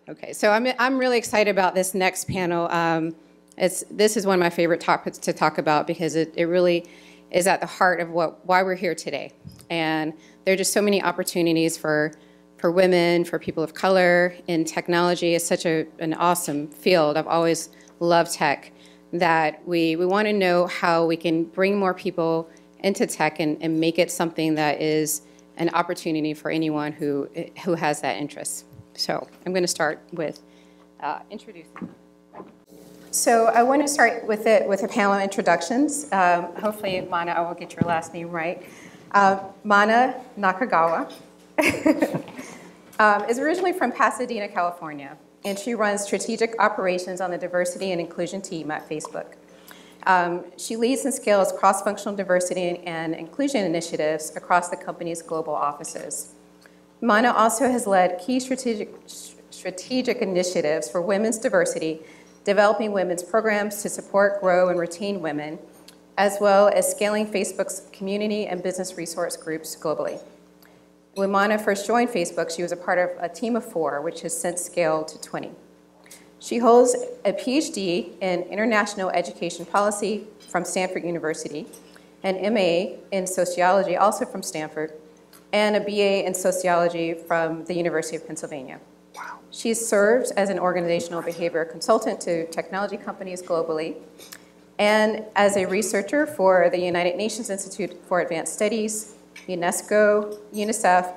Okay, so I'm really excited about this next panel. This is one of my favorite topics to talk about because it really is at the heart of why we're here today. And there are just so many opportunities for women, for people of color in technology. It's such an awesome field. I've always loved tech, that we want to know how we can bring more people into tech and make it something that is an opportunity for anyone who has that interest. So I'm going to start with introducing. So I want to start with a panel of introductions. Hopefully, Mana, I will get your last name right. Mana Nakagawa is originally from Pasadena, California, and she runs strategic operations on the diversity and inclusion team at Facebook. She leads and scales cross-functional diversity and inclusion initiatives across the company's global offices. Mana also has led key strategic initiatives for women's diversity, developing women's programs to support, grow, and retain women, as well as scaling Facebook's community and business resource groups globally. When Mana first joined Facebook, she was a part of a team of 4, which has since scaled to 20. She holds a PhD in International Education Policy from Stanford University, an MA in Sociology, also from Stanford, and a BA in Sociology from the University of Pennsylvania. Wow. She serves as an organizational behavior consultant to technology companies globally, and as a researcher for the United Nations Institute for Advanced Studies, UNESCO, UNICEF,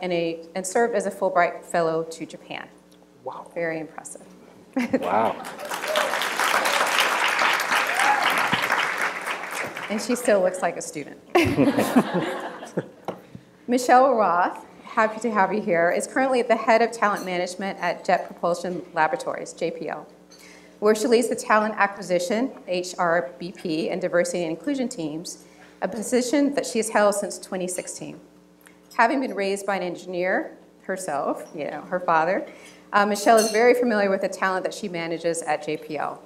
and served as a Fulbright Fellow to Japan. Wow. Very impressive. Wow. And she still looks like a student. Michelle Roth, happy to have you here, is currently the head of talent management at Jet Propulsion Laboratories, JPL, where she leads the talent acquisition, HRBP, and diversity and inclusion teams, a position that she has held since 2016. Having been raised by an engineer herself, her father, Michelle is very familiar with the talent that she manages at JPL.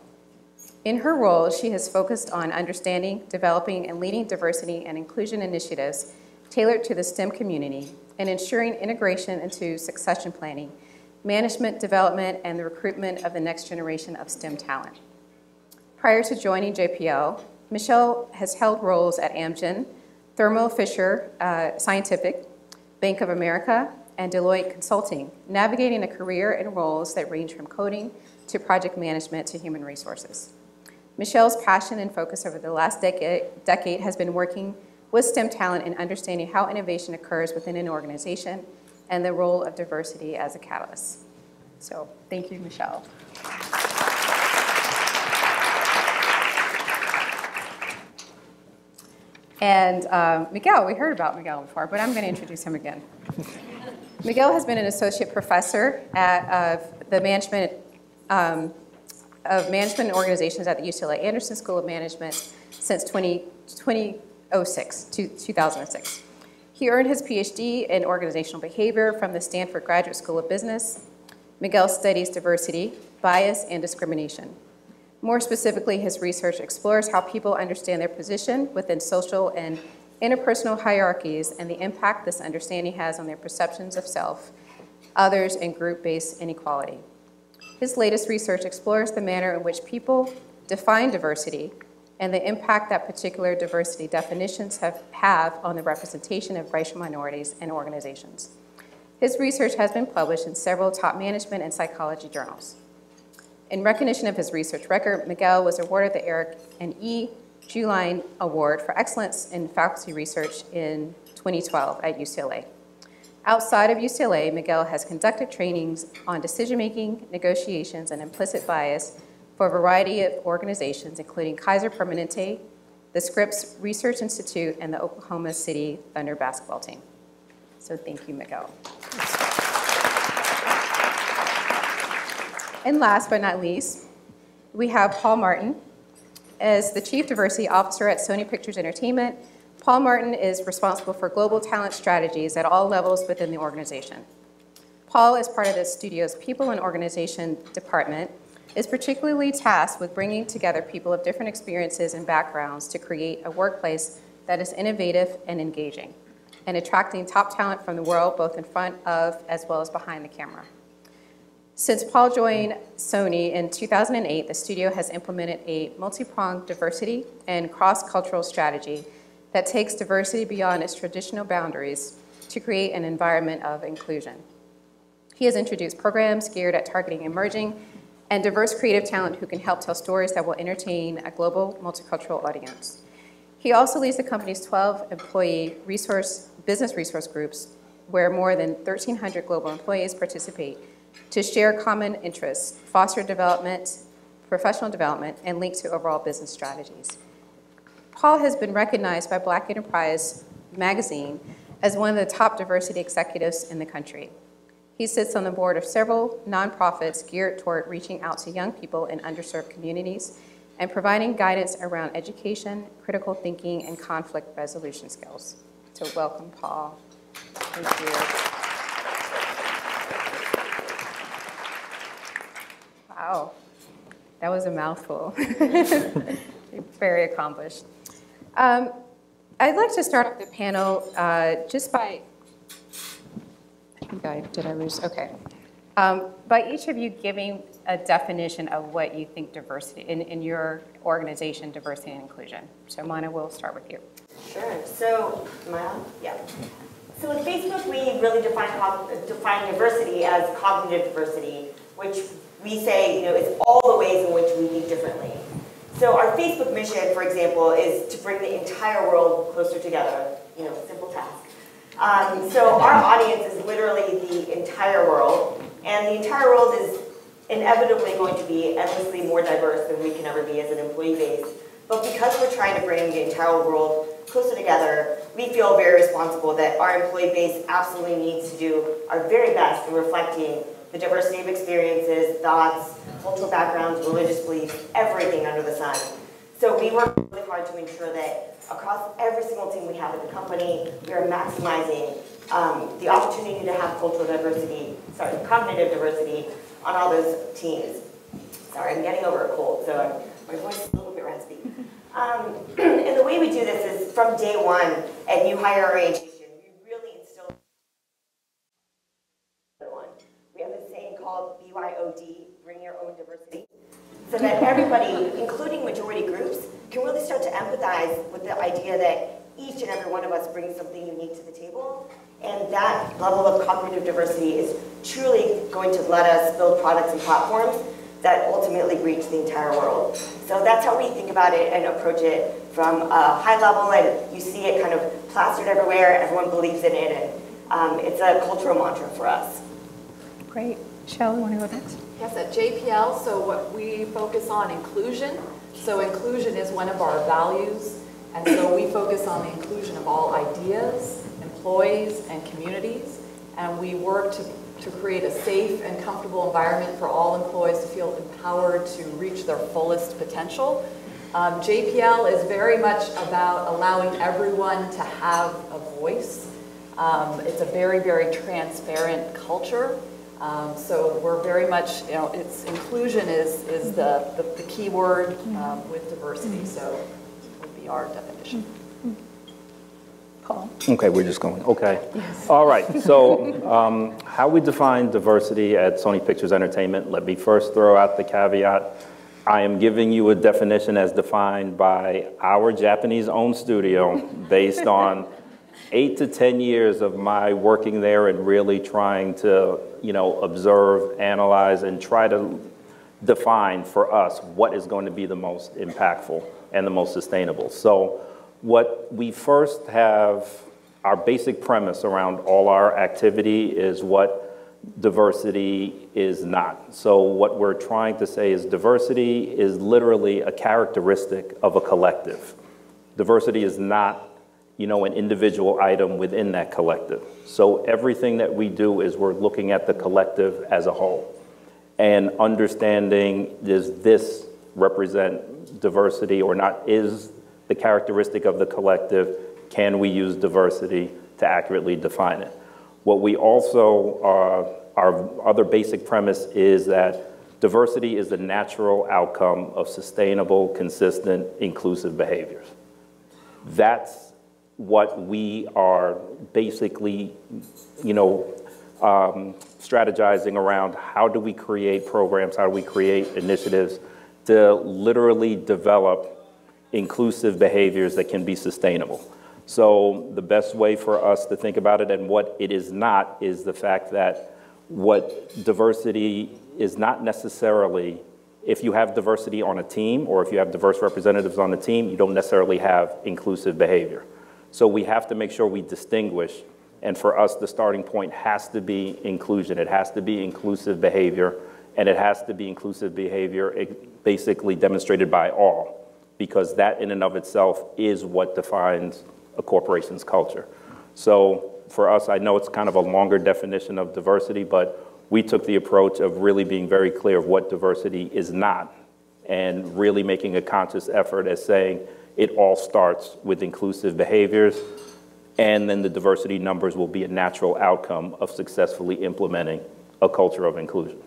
In her role, she has focused on understanding, developing, and leading diversity and inclusion initiatives tailored to the STEM community and ensuring integration into succession planning, management development, and the recruitment of the next generation of STEM talent. Prior to joining JPL, Michelle has held roles at Amgen, Thermo Fisher Scientific, Bank of America, and Deloitte Consulting, navigating a career in roles that range from coding to project management to human resources. Michelle's passion and focus over the last decade has been working with STEM talent and understanding how innovation occurs within an organization and the role of diversity as a catalyst. So thank you, Michelle. And Miguel, we heard about Miguel before, but I'm going to introduce him again. Miguel has been an associate professor at the management of management and organizations at the UCLA Anderson School of Management since 2006. He earned his PhD in organizational behavior from the Stanford Graduate School of Business. Miguel studies diversity, bias, and discrimination. More specifically, his research explores how people understand their position within social and interpersonal hierarchies and the impact this understanding has on their perceptions of self, others, and group-based inequality. His latest research explores the manner in which people define diversity and the impact that particular diversity definitions have on the representation of racial minorities in organizations. His research has been published in several top management and psychology journals. In recognition of his research record, Miguel was awarded the Eric and E. Juline Award for Excellence in Faculty Research in 2012 at UCLA. Outside of UCLA, Miguel has conducted trainings on decision-making, negotiations, and implicit bias for a variety of organizations, including Kaiser Permanente, the Scripps Research Institute, and the Oklahoma City Thunder basketball team. So thank you, Miguel. And last but not least, we have Paul Martin. As the Chief Diversity Officer at Sony Pictures Entertainment, Paul Martin is responsible for global talent strategies at all levels within the organization. Paul, as part of the studio's People and Organization Department, is particularly tasked with bringing together people of different experiences and backgrounds to create a workplace that is innovative and engaging, and attracting top talent from the world, both in front of as well as behind the camera. Since Paul joined Sony in 2008, the studio has implemented a multi-pronged diversity and cross-cultural strategy that takes diversity beyond its traditional boundaries to create an environment of inclusion. He has introduced programs geared at targeting emerging and diverse creative talent who can help tell stories that will entertain a global multicultural audience. He also leads the company's 12 employee business resource groups, where more than 1,300 global employees participate to share common interests, foster development, professional development, and link to overall business strategies. Paul has been recognized by Black Enterprise magazine as one of the top diversity executives in the country. He sits on the board of several nonprofits geared toward reaching out to young people in underserved communities and providing guidance around education, critical thinking, and conflict resolution skills. So welcome, Paul. Thank you. Wow, that was a mouthful. Very accomplished. I'd like to start off the panel just by, did I lose? Okay. By each of you giving a definition of what you think diversity, in your organization, diversity and inclusion. So Mana, we'll start with you. Sure, so, am I on? Yeah. So at Facebook, we really define diversity as cognitive diversity, which we say, is all the ways in which we think differently. So our Facebook mission, for example, is to bring the entire world closer together. Simple task. So our audience is literally the entire world, and the entire world is inevitably going to be endlessly more diverse than we can ever be as an employee base. But because we're trying to bring the entire world closer together, we feel very responsible that our employee base absolutely needs to do our very best in reflecting the diversity of experiences, thoughts, cultural backgrounds, religious beliefs, everything under the sun. So we work really hard to ensure that across every single team we have at the company, we are maximizing the opportunity to have cognitive diversity on all those teams. Sorry, I'm getting over a cold, so my voice is a little bit raspy. And the way we do this is from day one at new hire orientation, we really instill one. We have this saying called BYOD, bring your own diversity, so that everybody, including majority groups, can really start to empathize with the idea that each and every one of us brings something unique to the table, and that level of cognitive diversity is truly going to let us build products and platforms that ultimately reach the entire world. So that's how we think about it and approach it from a high level, and you see it kind of plastered everywhere, everyone believes in it, and it's a cultural mantra for us. Great. Shell, you want to go next? Yes, at JPL, so what we focus on inclusion. So inclusion is one of our values, and so we focus on the inclusion of all ideas, employees, and communities, and we work to create a safe and comfortable environment for all employees to feel empowered to reach their fullest potential. JPL is very much about allowing everyone to have a voice. It's a very, very transparent culture. So we're very much, it's inclusion is the key word with diversity, so would be our definition. Paul. Okay, we're just going, okay. Yes. All right, so how we define diversity at Sony Pictures Entertainment, let me first throw out the caveat. I am giving you a definition as defined by our Japanese-owned studio based on 8 to 10 years of my working there and really trying to, observe, analyze, and try to define for us what is going to be the most impactful and the most sustainable. So what we first have, our basic premise around all our activity is what diversity is not. So what we're trying to say is diversity is literally a characteristic of a collective. Diversity is not an individual item within that collective. So everything that we do is we're looking at the collective as a whole and understanding, does this represent diversity or not? Is the characteristic of the collective, can we use diversity to accurately define it? What we also, our other basic premise is that diversity is the natural outcome of sustainable, consistent, inclusive behaviors. That's what we are basically, strategizing around how do we create programs, how do we create initiatives to literally develop inclusive behaviors that can be sustainable. So the best way for us to think about it and what it is not is the fact that what diversity is not necessarily, if you have diversity on a team or if you have diverse representatives on the team, you don't necessarily have inclusive behavior. So we have to make sure we distinguish, and for us the starting point has to be inclusion. It has to be inclusive behavior, and it has to be inclusive behavior basically demonstrated by all, because that in and of itself is what defines a corporation's culture. So for us, I know it's kind of a longer definition of diversity, but we took the approach of really being very clear of what diversity is not, and really making a conscious effort at saying it all starts with inclusive behaviors, and then the diversity numbers will be a natural outcome of successfully implementing a culture of inclusion.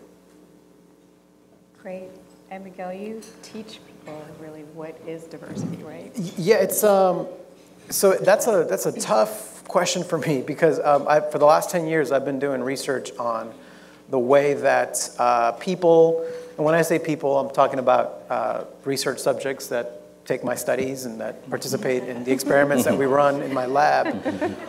Great. And Miguel, you teach people really what is diversity, right? Yeah, it's so that's a tough question for me, because for the last 10 years I've been doing research on the way that people, and when I say people, I'm talking about research subjects that take my studies and that participate in the experiments that we run in my lab.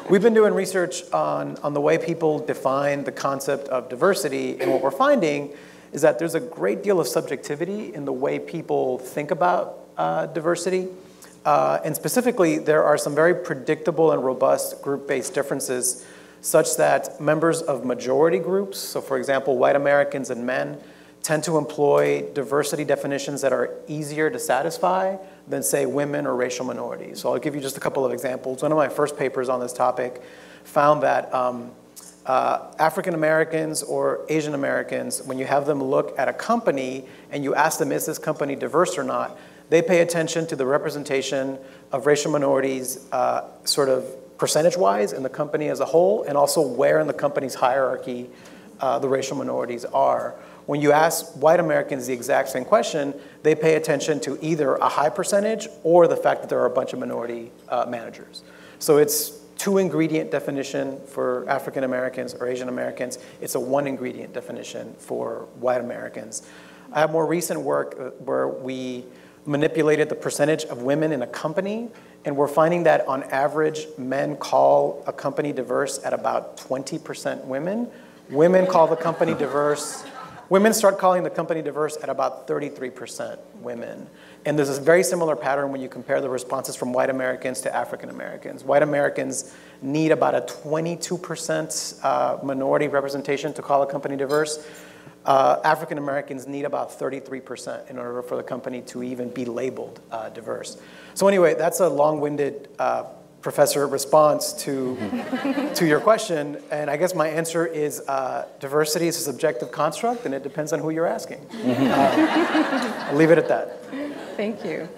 We've been doing research on the way people define the concept of diversity, and what we're finding is that there's a great deal of subjectivity in the way people think about diversity. And specifically, there are some very predictable and robust group-based differences such that members of majority groups, so for example, white Americans and men, tend to employ diversity definitions that are easier to satisfy than, say, women or racial minorities. So I'll give you just a couple of examples. One of my first papers on this topic found that African Americans or Asian Americans, when you have them look at a company and you ask them, is this company diverse or not, they pay attention to the representation of racial minorities sort of percentage-wise in the company as a whole, and also where in the company's hierarchy the racial minorities are. When you ask white Americans the exact same question, they pay attention to either a high percentage or the fact that there are a bunch of minority managers. So it's two-ingredient definition for African Americans or Asian Americans. It's a one-ingredient definition for white Americans. I have more recent work where we manipulated the percentage of women in a company, and we're finding that on average, men call a company diverse at about 20% women. Women call the company diverse. Women start calling the company diverse at about 33% women. And there's a very similar pattern when you compare the responses from white Americans to African Americans. White Americans need about a 22% minority representation to call a company diverse. African Americans need about 33% in order for the company to even be labeled diverse. So anyway, that's a long-winded professor response to your question, and I guess my answer is diversity is a subjective construct, and it depends on who you're asking. I'll leave it at that. Thank you.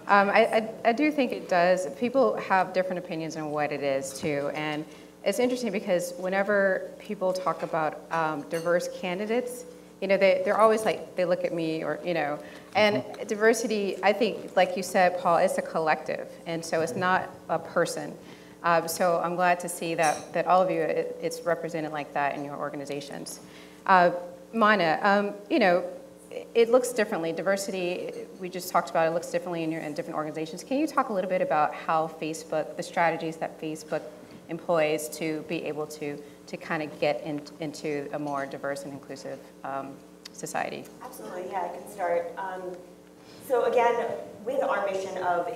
I do think it does. People have different opinions on what it is too, and it's interesting because whenever people talk about diverse candidates, you know, they're always like, they look at me or, you know, and diversity, I think, like you said, Paul, it's a collective, and so it's not a person. So I'm glad to see that all of you, it's represented like that in your organizations. Mana, you know, it looks differently. Diversity, we just talked about, it looks differently in different organizations. Can you talk a little bit about how Facebook, the strategies that Facebook employs to be able to kind of get into a more diverse and inclusive society? Absolutely, yeah, I can start. So again, with our mission of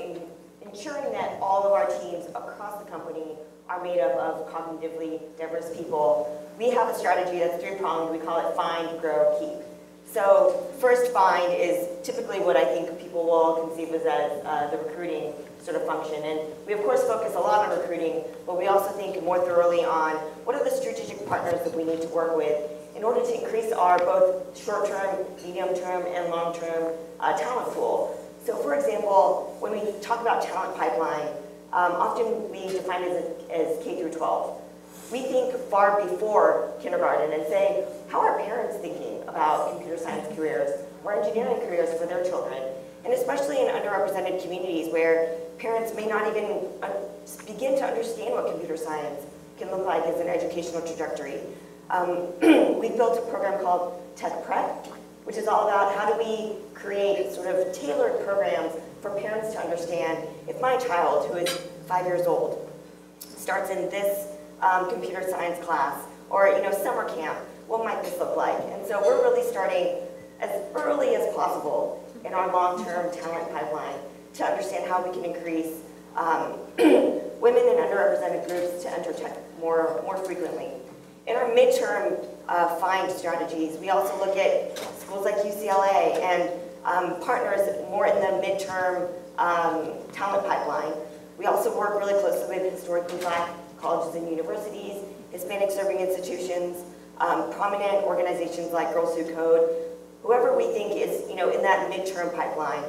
ensuring that all of our teams across the company are made up of cognitively diverse people, we have a strategy that's three-pronged. We call it find, grow, keep. So first, find is typically what I think people will conceive as the recruiting sort of function. And we, of course, focus a lot on recruiting, but we also think more thoroughly on what are the strategic partners that we need to work with in order to increase our both short-term, medium-term, and long-term talent pool. So for example, when we talk about talent pipeline, often we define it as K through 12. We think far before kindergarten and say, how are parents thinking about computer science careers or engineering careers for their children? And especially in underrepresented communities where parents may not even begin to understand what computer science can look like as an educational trajectory. We built a program called Tech Prep, which is all about how do we create sort of tailored programs for parents to understand if my child, who is 5 years old, starts in this computer science class, or summer camp, what might this look like? And so we're really starting as early as possible in our long-term talent pipeline to understand how we can increase women and underrepresented groups to enter tech more frequently. In our midterm find strategies, we also look at schools like UCLA and partners more in the midterm talent pipeline. We also work really closely with historically Black colleges and universities, Hispanic serving institutions, prominent organizations like Girls Who Code, whoever we think is in that midterm pipeline.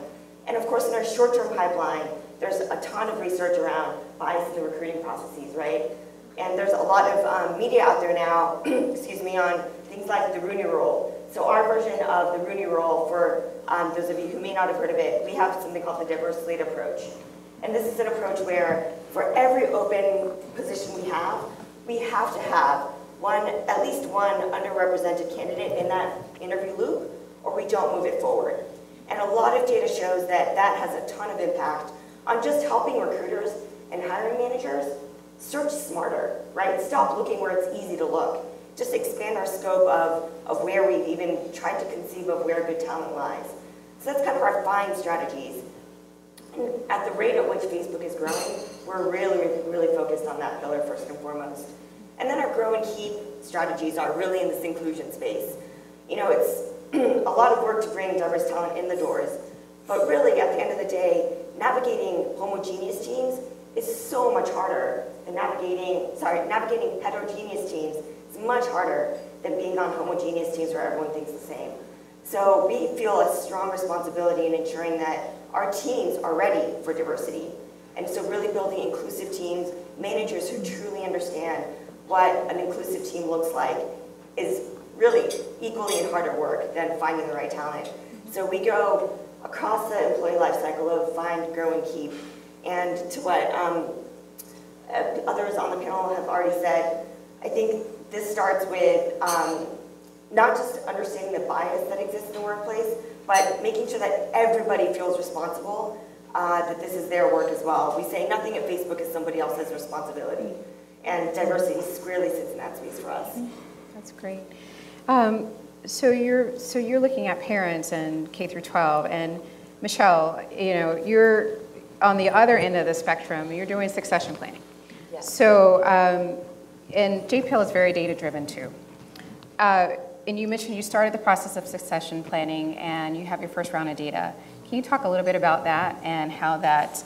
And of course in our short-term pipeline, there's a ton of research around bias in the recruiting processes, right? And there's a lot of media out there now, excuse me, on things like the Rooney Rule. So our version of the Rooney Rule, for those of you who may not have heard of it, we have something called the diverse slate approach. And this is an approach where for every open position we have to have at least one underrepresented candidate in that interview loop, or we don't move it forward. And a lot of data shows that that has a ton of impact on just helping recruiters and hiring managers search smarter, right? Stop looking where it's easy to look. Just expand our scope of where we've even tried to conceive of where good talent lies. So that's kind of our find strategies. And at the rate at which Facebook is growing, we're really focused on that pillar first and foremost. And then our grow and keep strategies are really in this inclusion space. It's a lot of work to bring diverse talent in the doors, but really at the end of the day, navigating homogeneous teams is so much harder than navigating heterogeneous teams is much harder than being on homogeneous teams where everyone thinks the same. So we feel a strong responsibility in ensuring that our teams are ready for diversity. And so really building inclusive teams, managers who truly understand what an inclusive team looks like is really equally and harder work than finding the right talent. So we go across the employee life cycle of find, grow, and keep. And to what others on the panel have already said, I think this starts with not just understanding the bias that exists in the workplace, but making sure that everybody feels responsible, that this is their work as well. We say nothing at Facebook is somebody else's responsibility. And diversity squarely sits in that space for us. That's great. So you're looking at parents and K through 12, and Michelle, you're on the other end of the spectrum. You're doing succession planning. Yes. So, and JPL is very data driven too. And you mentioned you started the process of succession planning, and you have your first round of data. Can you talk a little bit about that and how that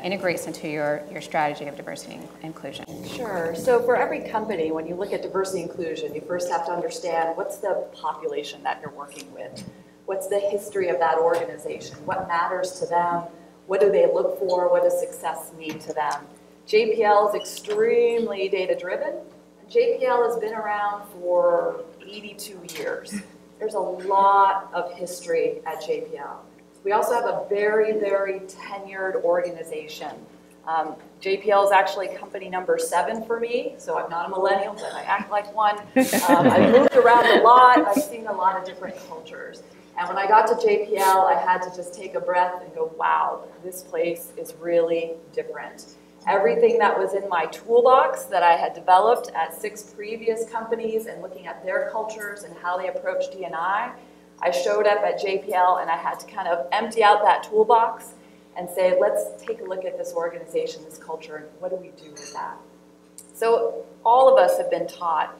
integrates into your strategy of diversity and inclusion? Sure. So for every company, when you look at diversity and inclusion, you first have to understand what's the population that you're working with. What's the history of that organization? What matters to them? What do they look for? What does success mean to them? JPL is extremely data-driven. JPL has been around for 82 years. There's a lot of history at JPL. We also have a very, very tenured organization. JPL is actually company number 7 for me, so I'm not a millennial, but I act like one. I've moved around a lot. I've seen a lot of different cultures. And when I got to JPL, I had to just take a breath and go, wow, this place is really different. Everything that was in my toolbox that I had developed at 6 previous companies and looking at their cultures and how they approach D&I showed up at JPL and I had to kind of empty out that toolbox and say, let's take a look at this organization, this culture, and what do we do with that? So all of us have been taught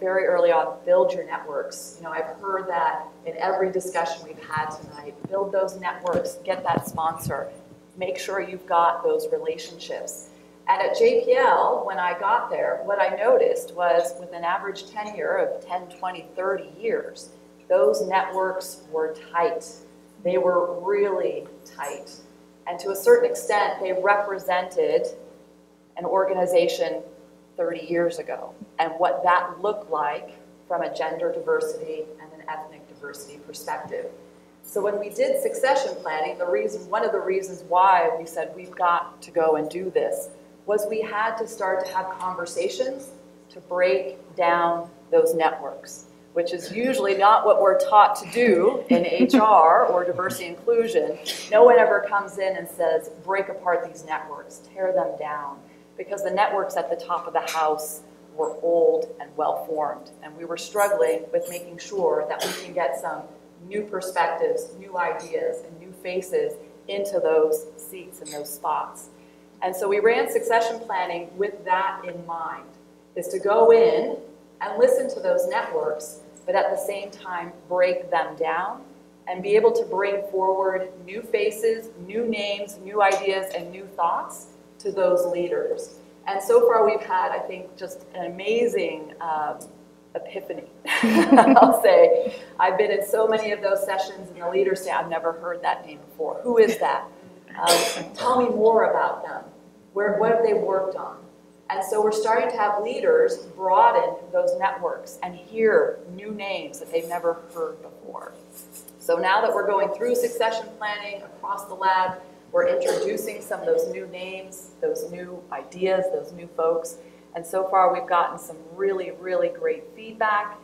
very early on, build your networks. I've heard that in every discussion we've had tonight. Build those networks, get that sponsor. Make sure you've got those relationships. And at JPL, when I got there, what I noticed was with an average tenure of 10, 20, 30 years, those networks were tight. They were really tight. And to a certain extent, they represented an organization 30 years ago and what that looked like from a gender diversity and an ethnic diversity perspective. So when we did succession planning, one of the reasons why we said we've got to go and do this was we had to start to have conversations to break down those networks, which is usually not what we're taught to do in HR or diversity inclusion. No one ever comes in and says, break apart these networks, tear them down, because the networks at the top of the house were old and well-formed, and we were struggling with making sure that we can get some new perspectives, new ideas, and new faces into those seats and those spots. And so we ran succession planning with that in mind, is to go in and listen to those networks, but at the same time break them down and be able to bring forward new faces, new names, new ideas, and new thoughts to those leaders. And so far we've had, I think, just an amazing epiphany, I'll say. I've been in so many of those sessions and the leaders say, I've never heard that name before. Who is that? Tell me more about them. What have they worked on? And so we're starting to have leaders broaden those networks and hear new names that they've never heard before. So now that we're going through succession planning across the lab, we're introducing some of those new names, those new ideas, those new folks. And so far we've gotten some really, really great feedback.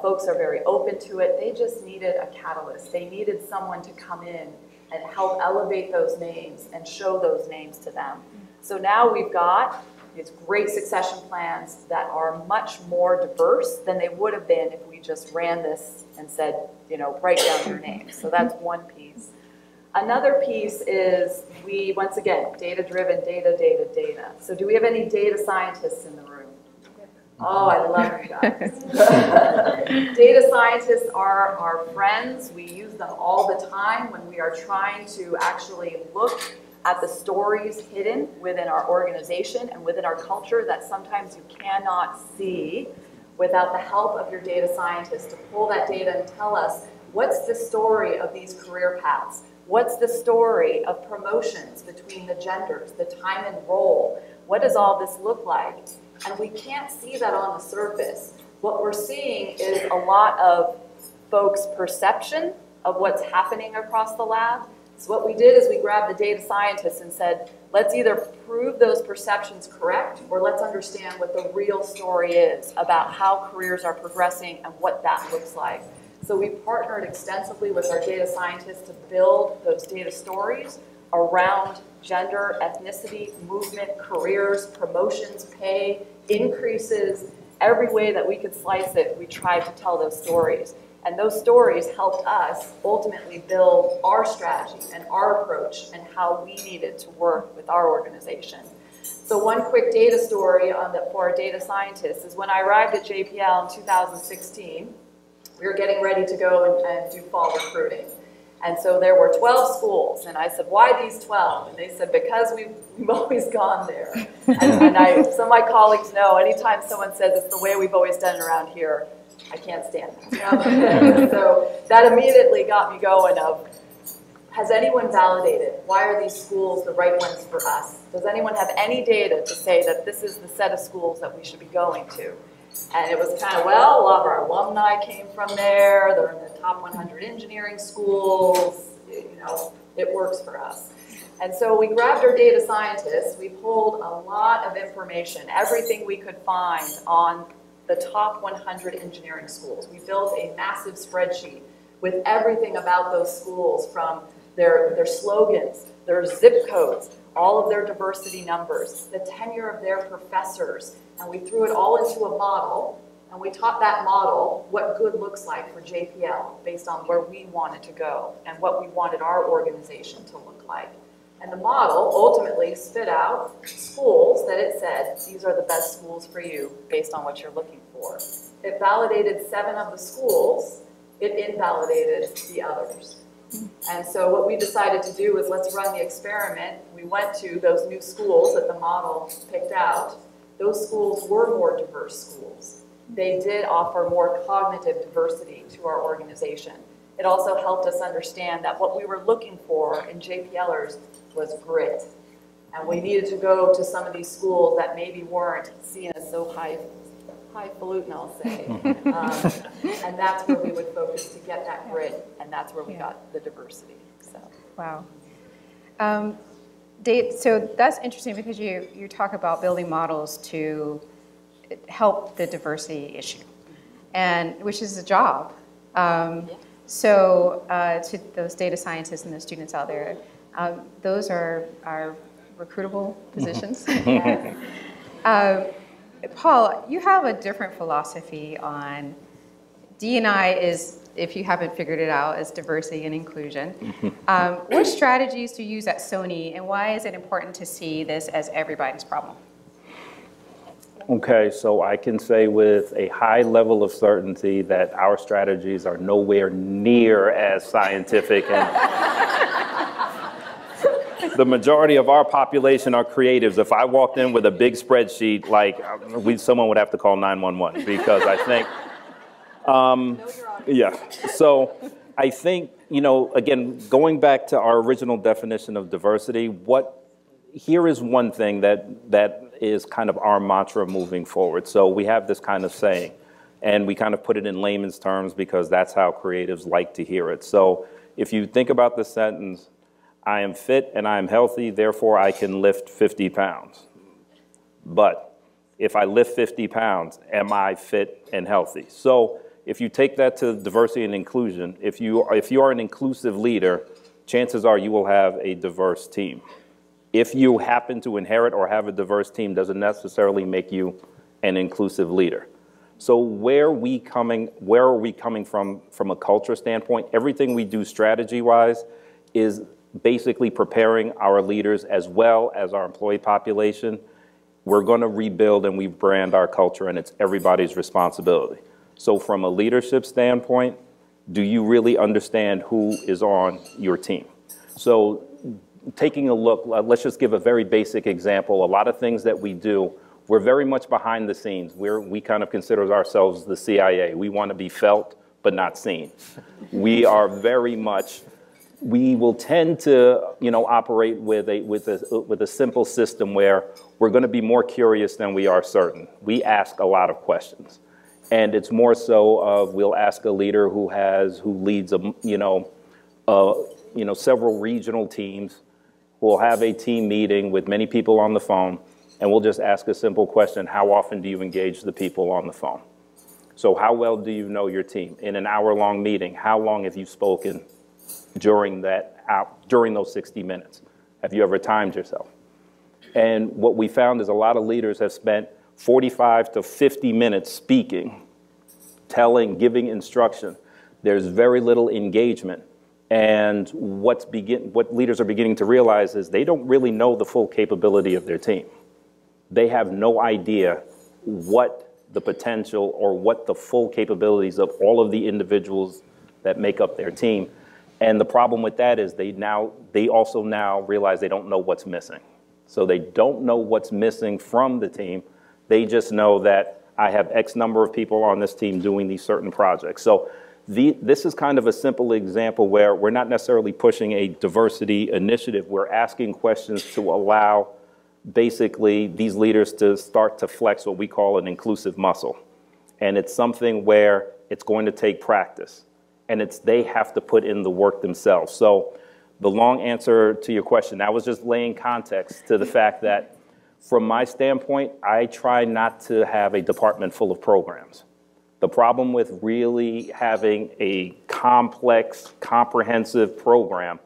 Folks are very open to it. They just needed a catalyst. They needed someone to come in and help elevate those names and show those names to them. So now we've got these great succession plans that are much more diverse than they would have been if we just ran this and said, you know, write down your name. So that's one piece. Another piece is we, once again, data-driven, data. So do we have any data scientists in the room? Oh, I love you guys. Data scientists are our friends. We use them all the time when we are trying to actually look at the stories hidden within our organization and within our culture that sometimes you cannot see without the help of your data scientists to pull that data and tell us what's the story of these career paths, what's the story of promotions between the genders, the time and role, what does all this look like? And we can't see that on the surface. What we're seeing is a lot of folks' perception of what's happening across the lab. So what we did is we grabbed the data scientists and said, let's either prove those perceptions correct or let's understand what the real story is about how careers are progressing and what that looks like. So we partnered extensively with our data scientists to build those data stories around gender, ethnicity, movement, careers, promotions, pay, increases, every way that we could slice it, we tried to tell those stories. And those stories helped us ultimately build our strategy and our approach and how we needed to work with our organization. So one quick data story for our data scientists is when I arrived at JPL in 2016, we were getting ready to go and do fall recruiting. And so there were 12 schools, and I said, why these 12? And they said, because we've always gone there. And some of my colleagues know, anytime someone says it's the way we've always done it around here, I can't stand that. So that immediately got me going of, has anyone validated? Why are these schools the right ones for us? Does anyone have any data to say that this is the set of schools that we should be going to? And it was kind of, well, a lot of our alumni came from there. They're in the top 100 engineering schools. You know, it works for us. And so we grabbed our data scientists. We pulled a lot of information, everything we could find on the top 100 engineering schools. We built a massive spreadsheet with everything about those schools, from their slogans, their zip codes, all of their diversity numbers, the tenure of their professors, and we threw it all into a model, and we taught that model what good looks like for JPL based on where we wanted to go and what we wanted our organization to look like. And the model ultimately spit out schools that it said, these are the best schools for you based on what you're looking for. It validated 7 of the schools, it invalidated the others. And so what we decided to do was, let's run the experiment. We went to those new schools that the model picked out. Those schools were more diverse schools. They did offer more cognitive diversity to our organization. It also helped us understand that what we were looking for in JPLers was grit. And we needed to go to some of these schools that maybe weren't seen as so highfalutin, I'll say. And that's where we would focus to get that grit, and that's where we got the diversity. So. Wow. Dave, so that's interesting because you talk about building models to help the diversity issue. and which is a job. So to those data scientists and the students out there, those are recruitable positions. Paul, you have a different philosophy on D&I is, if you haven't figured it out, is diversity and inclusion. What strategies do you use at Sony, and why is it important to see this as everybody's problem? Okay, so I can say with a high level of certainty that our strategies are nowhere near as scientific, and the majority of our population are creatives. If I walked in with a big spreadsheet, like someone would have to call 911, because I think, yeah. So I think, you know, again, going back to our original definition of diversity, here is one thing that is kind of our mantra moving forward. So we have this kind of saying, and we kind of put it in layman's terms because that's how creatives like to hear it. So if you think about the sentence, I am fit and I am healthy, therefore I can lift 50 pounds. But if I lift 50 pounds, am I fit and healthy? So if you take that to diversity and inclusion, if you are an inclusive leader, chances are you will have a diverse team. If you happen to inherit or have a diverse team, doesn't necessarily make you an inclusive leader. So where are we coming from a culture standpoint? Everything we do strategy-wise is basically preparing our leaders as well as our employee population. We're going to rebuild and rebrand our culture, and it's everybody's responsibility. So from a leadership standpoint, do you really understand who is on your team? So taking a look, let's just give a very basic example. A lot of things that we do, we're very much behind the scenes. We kind of consider ourselves the CIA. We want to be felt, but not seen. We are very much, we will tend to, you know, operate with a simple system where we're going to be more curious than we are certain. We ask a lot of questions. And it's more so of, we'll ask a leader who leads several regional teams. We'll have a team meeting with many people on the phone, and we'll just ask a simple question: how often do you engage the people on the phone? So how well do you know your team? In an hour-long meeting, how long have you spoken during those 60 minutes? Have you ever timed yourself? And what we found is a lot of leaders have spent 45 to 50 minutes speaking, giving instruction. There's very little engagement. And what leaders are beginning to realize is they don't really know the full capability of their team. They have no idea what the potential or what the full capabilities of all of the individuals that make up their team. And the problem with that is they also now realize they don't know what's missing. So they don't know what's missing from the team. They just know that I have X number of people on this team doing these certain projects. So this is kind of a simple example where we're not necessarily pushing a diversity initiative. We're asking questions to allow basically these leaders to start to flex what we call an inclusive muscle. And it's something where it's going to take practice, and they have to put in the work themselves. So the long answer to your question, I was just laying context to the fact that from my standpoint, I try not to have a department full of programs. The problem with really having a complex, comprehensive program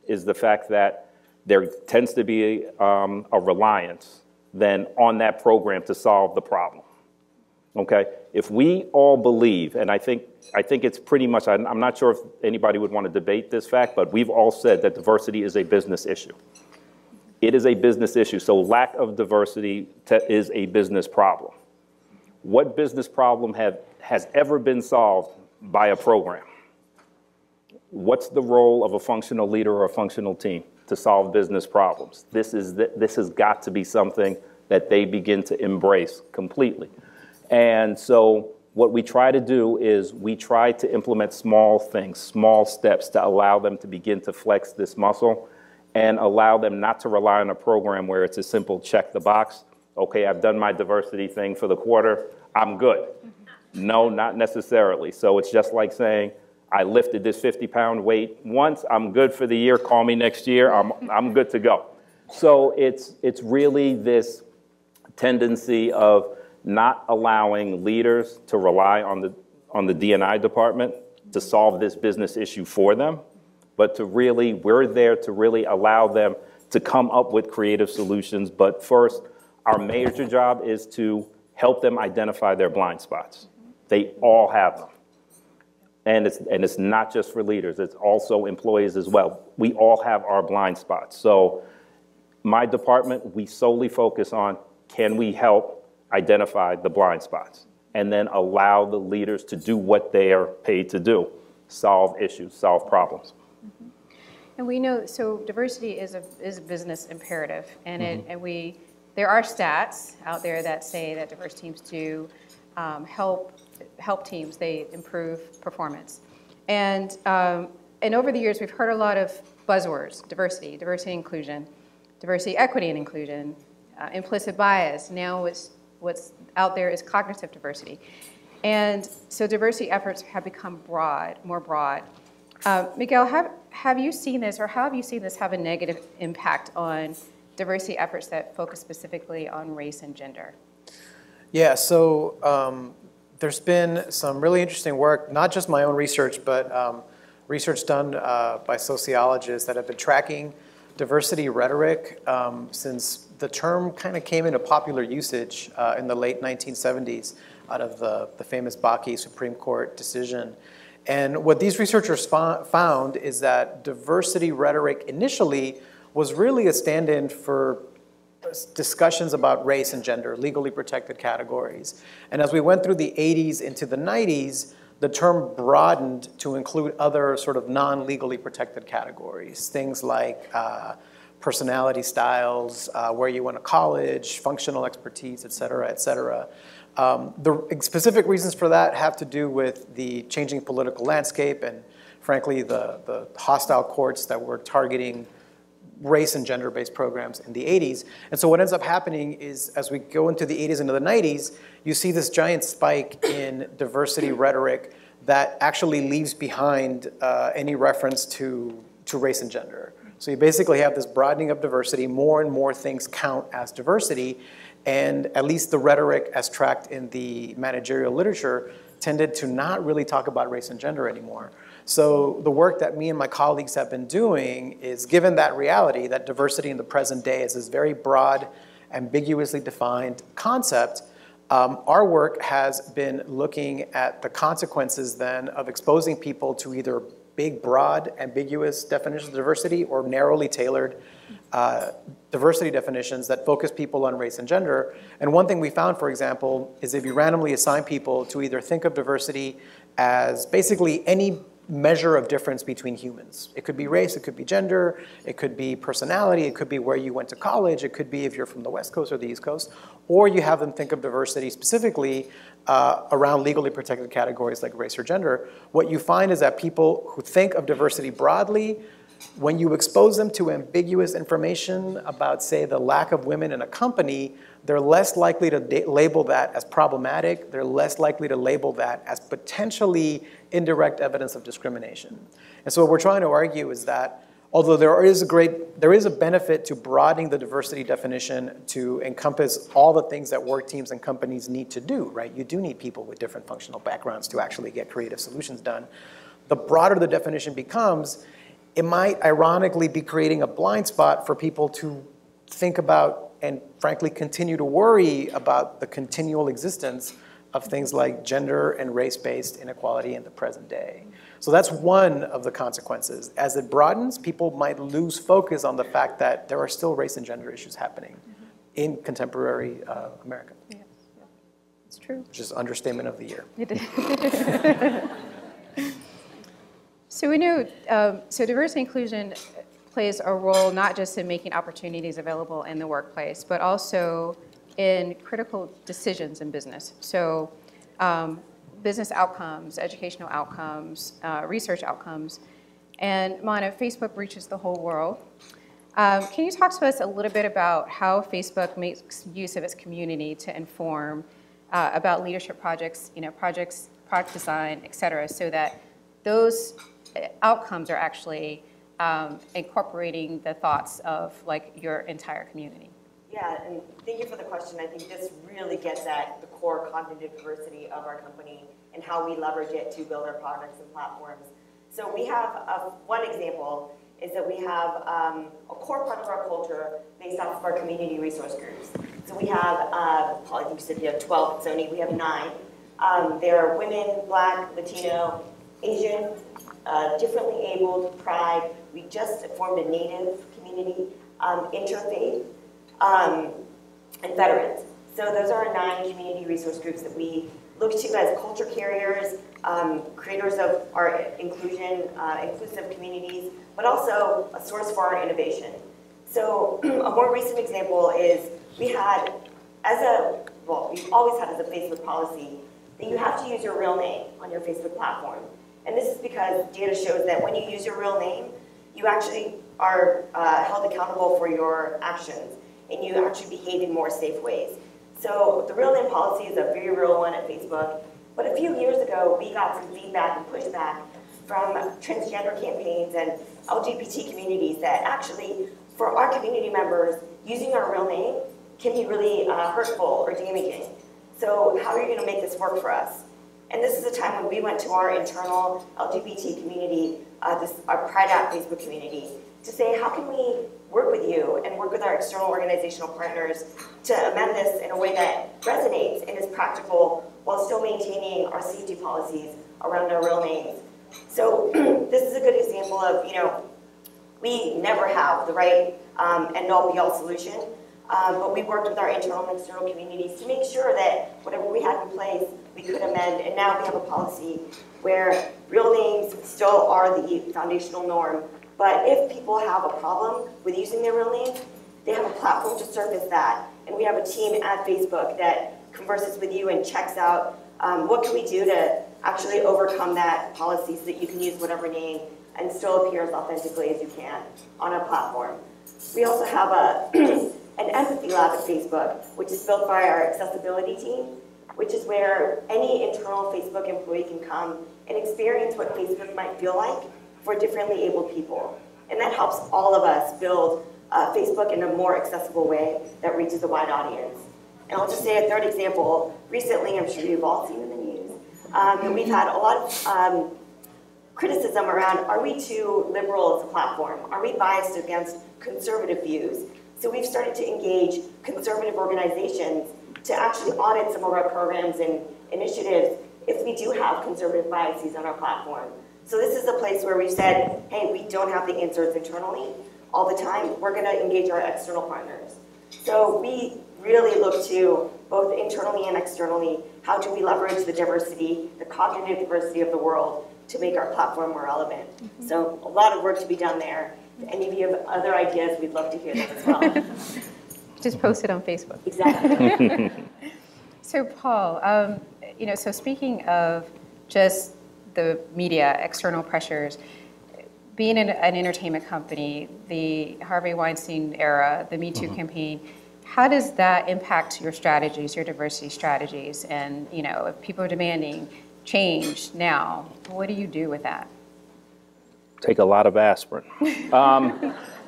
is the fact that there tends to be a reliance then on that program to solve the problem. Okay? If we all believe, and I think it's pretty much, I'm not sure if anybody would want to debate this fact, but we've all said that diversity is a business issue. It is a business issue, so lack of diversity is a business problem. What business problem has ever been solved by a program? What's the role of a functional leader or a functional team to solve business problems? This has got to be something that they begin to embrace completely. And so what we try to do is we try to implement small things, small steps to allow them to begin to flex this muscle and allow them not to rely on a program where it's a simple check the box. Okay, I've done my diversity thing for the quarter, I'm good. No, not necessarily. So it's just like saying, I lifted this 50-pound weight once, I'm good for the year, call me next year, I'm good to go. So it's really this tendency of not allowing leaders to rely on on the D&I department to solve this business issue for them, but we're there to really allow them to come up with creative solutions. But first, our major job is to help them identify their blind spots. They all have them. And it's not just for leaders, it's also employees as well. We all have our blind spots. So my department, we solely focus on, can we help identify the blind spots? And then allow the leaders to do what they are paid to do, solve issues, solve problems. Mm-hmm. And we know, so diversity is a business imperative, and mm-hmm. There are stats out there that say that diverse teams do help teams, they improve performance. And over the years, we've heard a lot of buzzwords: diversity, inclusion, diversity, equity, and inclusion, implicit bias. Now what's out there is cognitive diversity. And so diversity efforts have become more broad. Miguel, have you seen this, or how have you seen this have a negative impact on diversity efforts that focus specifically on race and gender? Yeah, so there's been some really interesting work, not just my own research, but research done by sociologists that have been tracking diversity rhetoric since the term kind of came into popular usage in the late 1970s out of the famous Bakke Supreme Court decision. And what these researchers found is that diversity rhetoric initially was really a stand-in for discussions about race and gender, legally protected categories. And as we went through the 80s into the 90s, the term broadened to include other sort of non-legally protected categories, things like personality styles, where you went to college, functional expertise, et cetera, et cetera. The specific reasons for that have to do with the changing political landscape and, frankly, the hostile courts that were targeting race and gender-based programs in the 80s. And so what ends up happening is, as we go into the 80s into the 90s, you see this giant spike in diversity rhetoric that actually leaves behind any reference to race and gender. So you basically have this broadening of diversity. More and more things count as diversity. And at least the rhetoric as tracked in the managerial literature tended to not really talk about race and gender anymore. So the work that me and my colleagues have been doing is, given that reality, that diversity in the present day is this very broad, ambiguously defined concept, our work has been looking at the consequences then of exposing people to either big, broad, ambiguous definitions of diversity or narrowly tailored diversity definitions that focus people on race and gender. And one thing we found, for example, is if you randomly assign people to either think of diversity as basically any measure of difference between humans. It could be race, it could be gender, it could be personality, it could be where you went to college, it could be if you're from the West Coast or the East Coast, or you have them think of diversity specifically around legally protected categories like race or gender. What you find is that people who think of diversity broadly, when you expose them to ambiguous information about, say, the lack of women in a company, they're less likely to label that as problematic. They're less likely to label that as potentially indirect evidence of discrimination. And so what we're trying to argue is that although there is a benefit to broadening the diversity definition to encompass all the things that work teams and companies need to do, right? You do need people with different functional backgrounds to actually get creative solutions done. The broader the definition becomes, it might ironically be creating a blind spot for people to think about and frankly continue to worry about the continual existence of things like gender and race-based inequality in the present day. So that's one of the consequences. As it broadens, people might lose focus on the fact that there are still race and gender issues happening in contemporary America. Yeah, it's true. Which is understatement of the year. It is. So we know, so diversity inclusion plays a role not just in making opportunities available in the workplace, but also in critical decisions in business. So business outcomes, educational outcomes, research outcomes. And Mana, Facebook reaches the whole world. Can you talk to us a little bit about how Facebook makes use of its community to inform about leadership projects, projects, product design, et cetera, so that those outcomes are actually incorporating the thoughts of your entire community? Yeah, and thank you for the question. I think this really gets at the core cognitive diversity of our company and how we leverage it to build our products and platforms. So we have, one example is that we have a core part of our culture based off of our community resource groups. So we have, I think you said you have 12 at Sony, we have 9. They're women, Black, Latino, Asian, differently abled, Pride. We just formed a Native community, interfaith, and veterans. So those are our 9 community resource groups that we look to as culture carriers, creators of our inclusive communities, but also a source for our innovation. So a more recent example is we had, we've always had as a Facebook policy that you have to use your real name on your Facebook platform. And this is because data shows that when you use your real name, you actually are held accountable for your actions, and you actually behave in more safe ways. So the real name policy is a very real one at Facebook. But a few years ago, we got some feedback and pushback from transgender campaigns and LGBT communities that actually, for our community members, using our real name can be really hurtful or damaging. So how are you going to make this work for us? And this is a time when we went to our internal LGBT community, our Pride App Facebook community, to say, how can we work with you and work with our external organizational partners to amend this in a way that resonates and is practical while still maintaining our safety policies around our real names. So this is a good example of, we never have the right end-all be-all solution, but we worked with our internal and external communities to make sure that whatever we had in place, we could amend, and now we have a policy where real names still are the foundational norm. But if people have a problem with using their real name, they have a platform to surface that. And we have a team at Facebook that converses with you and checks out what can we do to actually overcome that policy so that you can use whatever name and still appear as authentically as you can on our platform. We also have an empathy lab at Facebook, which is built by our accessibility team, which is where any internal Facebook employee can come and experience what Facebook might feel like for differently abled people. And that helps all of us build Facebook in a more accessible way that reaches a wide audience. And I'll just say a third example. Recently, I'm sure you've all seen in the news, that we've had a lot of criticism around, are we too liberal as a platform? Are we biased against conservative views? So we've started to engage conservative organizations to actually audit some of our programs and initiatives if we do have conservative biases on our platform. So this is a place where we've said, hey, we don't have the answers internally all the time. We're going to engage our external partners. So we really look to both internally and externally, how do we leverage the diversity, the cognitive diversity of the world to make our platform more relevant. So a lot of work to be done there. If any of you have other ideas, we'd love to hear them as well. Just post it on Facebook. Exactly. So Paul, so speaking of just the media, external pressures, being an entertainment company, the Harvey Weinstein era, the Me Too campaign, how does that impact your strategies, your diversity strategies? And, if people are demanding change now, what do you do with that? Take a lot of aspirin.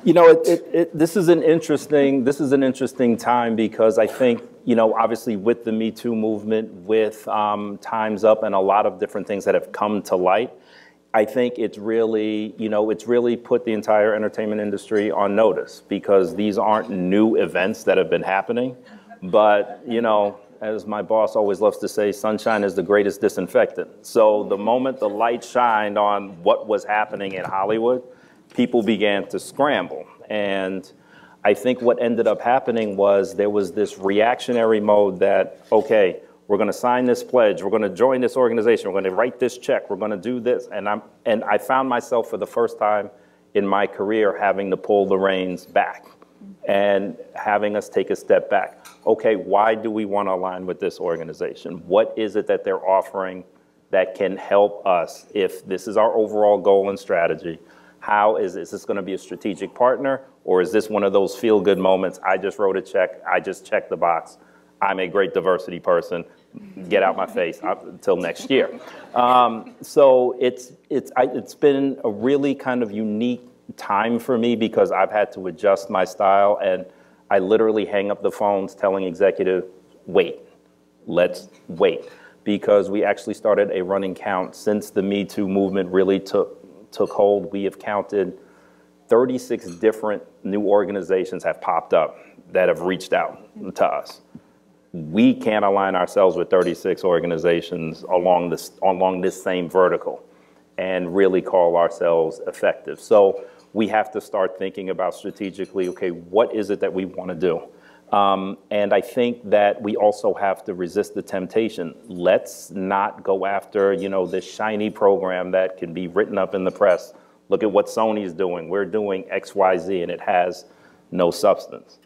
This is an interesting time because I think, obviously with the Me Too movement, with Time's Up and a lot of different things that have come to light, I think it's really put the entire entertainment industry on notice because these aren't new events that have been happening. But, as my boss always loves to say, sunshine is the greatest disinfectant. So the moment the light shined on what was happening in Hollywood, people began to scramble. And I think what ended up happening was there was this reactionary mode that, okay, we're going to sign this pledge, we're going to join this organization, we're going to write this check, we're going to do this. And I found myself for the first time in my career having to pull the reins back and having us take a step back. Okay, why do we want to align with this organization? What is it that they're offering that can help us if this is our overall goal and strategy? How is this going to be a strategic partner, or is this one of those feel-good moments? I just wrote a check, I just checked the box, I'm a great diversity person, get out my face until next year. So it's been a really kind of unique time for me because I've had to adjust my style, and I literally hang up the phones telling executive, wait, let's wait. Because we actually started a running count since the Me Too movement really took hold. We have counted 36 different new organizations have popped up that have reached out to us. We can't align ourselves with 36 organizations along this same vertical and really call ourselves effective. So we have to start thinking about strategically, okay, what is it that we want to do? And I think that we also have to resist the temptation. Let's not go after, this shiny program that can be written up in the press. Look at what Sony's doing. We're doing X, Y, Z, and it has no substance.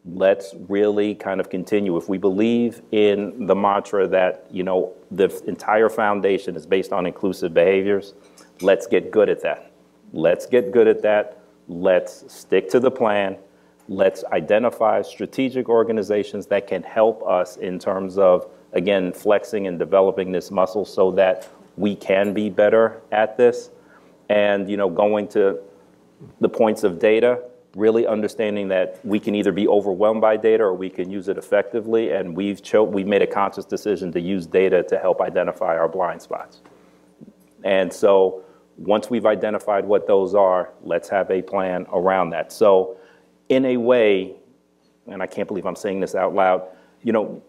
Let's really kind of continue. If we believe in the mantra that, the entire foundation is based on inclusive behaviors, let's get good at that. Let's get good at that. Let's stick to the plan. Let's identify strategic organizations that can help us in terms of, again, flexing and developing this muscle so that we can be better at this. And, going to the points of data, really understanding that we can either be overwhelmed by data or we can use it effectively. And we've made a conscious decision to use data to help identify our blind spots. And so once we've identified what those are, let's have a plan around that. So in a way, and I can't believe I'm saying this out loud,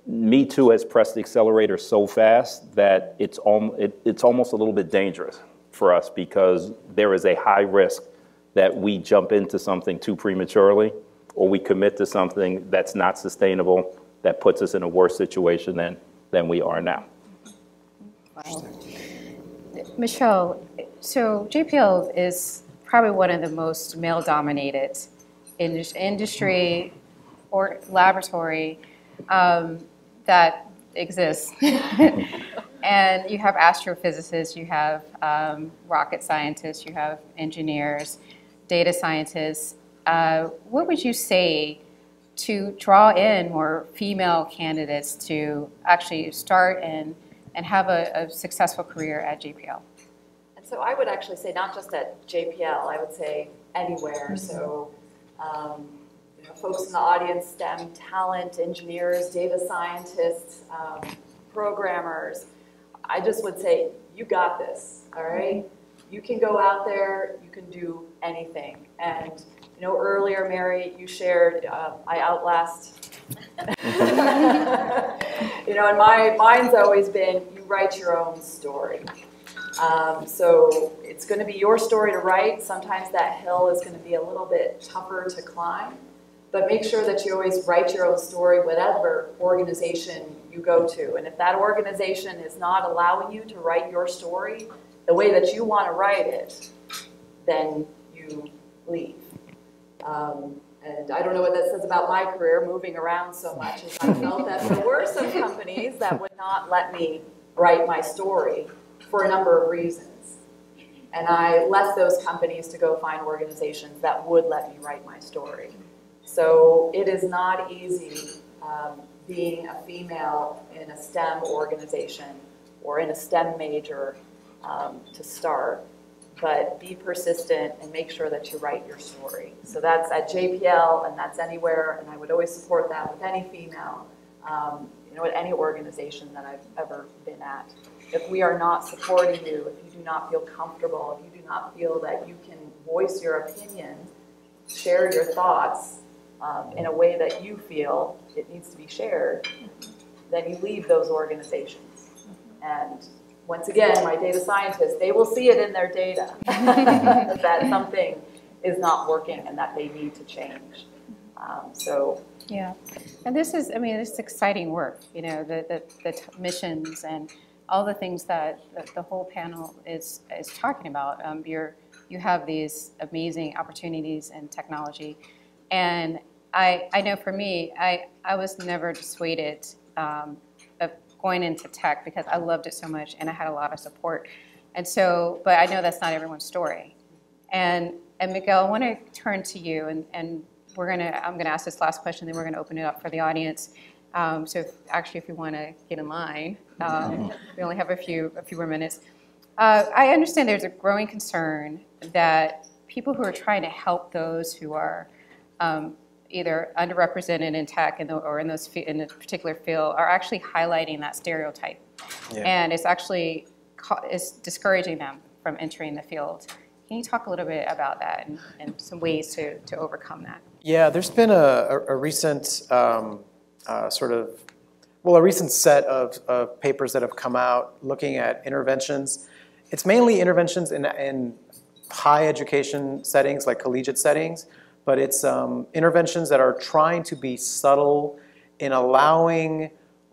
Me Too has pressed the accelerator so fast that it's almost a little bit dangerous for us because there is a high risk that we jump into something too prematurely or we commit to something that's not sustainable that puts us in a worse situation than we are now. Wow. Michelle, so JPL is probably one of the most male-dominated industry or laboratory that exists. And you have astrophysicists, you have rocket scientists, you have engineers, data scientists. What would you say to draw in more female candidates to actually start and have a successful career at JPL? And so I would actually say not just at JPL, I would say anywhere. Mm-hmm. So folks in the audience, STEM talent, engineers, data scientists, programmers, I just would say, you got this, all right? You can go out there, you can do anything. And, earlier, Mary, you shared, I outlast. And mine's always been, you write your own story. So it's going to be your story to write. Sometimes that hill is going to be a little bit tougher to climb. But make sure that you always write your own story, whatever organization you go to. And if that organization is not allowing you to write your story the way that you want to write it, then you leave. And I don't know what that says about my career, moving around so much, as I felt that there were some companies that would not let me write my story for a number of reasons. And I left those companies to go find organizations that would let me write my story. So it is not easy being a female in a STEM organization or in a STEM major to start, but be persistent and make sure that you write your story. So that's at JPL and that's anywhere, and I would always support that with any female, at any organization that I've ever been at. If we are not supporting you, if you do not feel comfortable, if you do not feel that you can voice your opinion, share your thoughts, in a way that you feel it needs to be shared, then you leave those organizations. And once again, my data scientists, they will see it in their data that something is not working and that they need to change. Yeah, and this is exciting work, the missions and all the things that the whole panel is talking about. You have these amazing opportunities in technology. And I know for me, I was never dissuaded of going into tech because I loved it so much and I had a lot of support. And so, but I know that's not everyone's story. And Miguel, I want to turn to you and I'm gonna ask this last question, then we're gonna open it up for the audience. So if you want to get in line, we only have a few more minutes. I understand there's a growing concern that people who are trying to help those who are either underrepresented in tech or in in a particular field are actually highlighting that stereotype. Yeah. And it's actually it's discouraging them from entering the field. Can you talk a little bit about that and some ways to overcome that? Yeah, there's been a recent a recent set of papers that have come out looking at interventions. It's mainly interventions in high education settings, like collegiate settings, but it's interventions that are trying to be subtle in allowing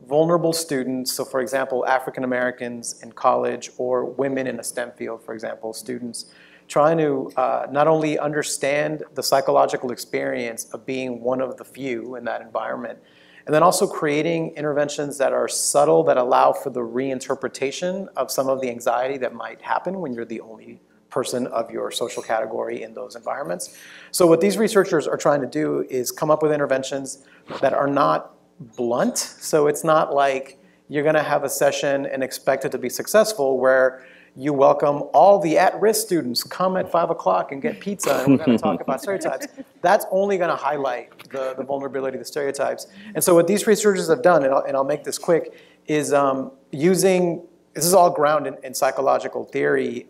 vulnerable students, so for example, African Americans in college or women in a STEM field, for example, students, trying to not only understand the psychological experience of being one of the few in that environment, and then also creating interventions that are subtle, that allow for the reinterpretation of some of the anxiety that might happen when you're the only person of your social category in those environments. So what these researchers are trying to do is come up with interventions that are not blunt. So it's not like you're going to have a session and expect it to be successful where you welcome all the at-risk students, come at 5 o'clock and get pizza and we're going to talk about stereotypes. That's only going to highlight the vulnerability of the stereotypes. And so what these researchers have done, and I'll make this quick, is using, this is all grounded in psychological theory.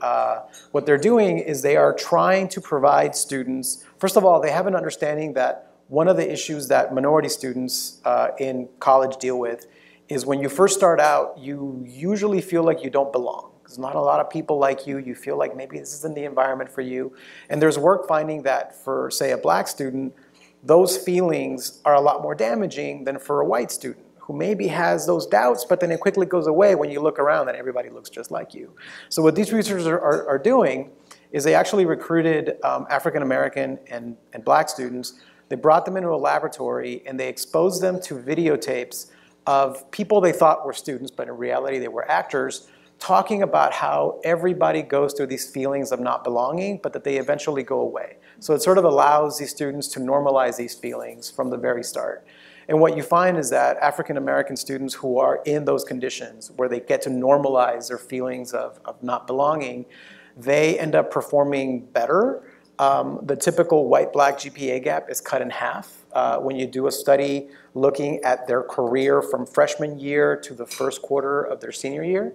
What they're doing is they are trying to provide students, first of all, they have an understanding that one of the issues that minority students in college deal with is when you first start out, you usually feel like you don't belong. There's not a lot of people like you. You feel like maybe this isn't the environment for you. And there's work finding that for, say, a black student, those feelings are a lot more damaging than for a white student who maybe has those doubts, but then it quickly goes away when you look around and everybody looks just like you. So what these researchers are doing is they actually recruited African American and black students. They brought them into a laboratory and they exposed them to videotapes of people they thought were students, but in reality they were actors, talking about how everybody goes through these feelings of not belonging, but that they eventually go away. So it sort of allows these students to normalize these feelings from the very start. And what you find is that African American students who are in those conditions where they get to normalize their feelings of not belonging, they end up performing better. The typical white-black GPA gap is cut in half when you do a study looking at their career from freshman year to the first quarter of their senior year.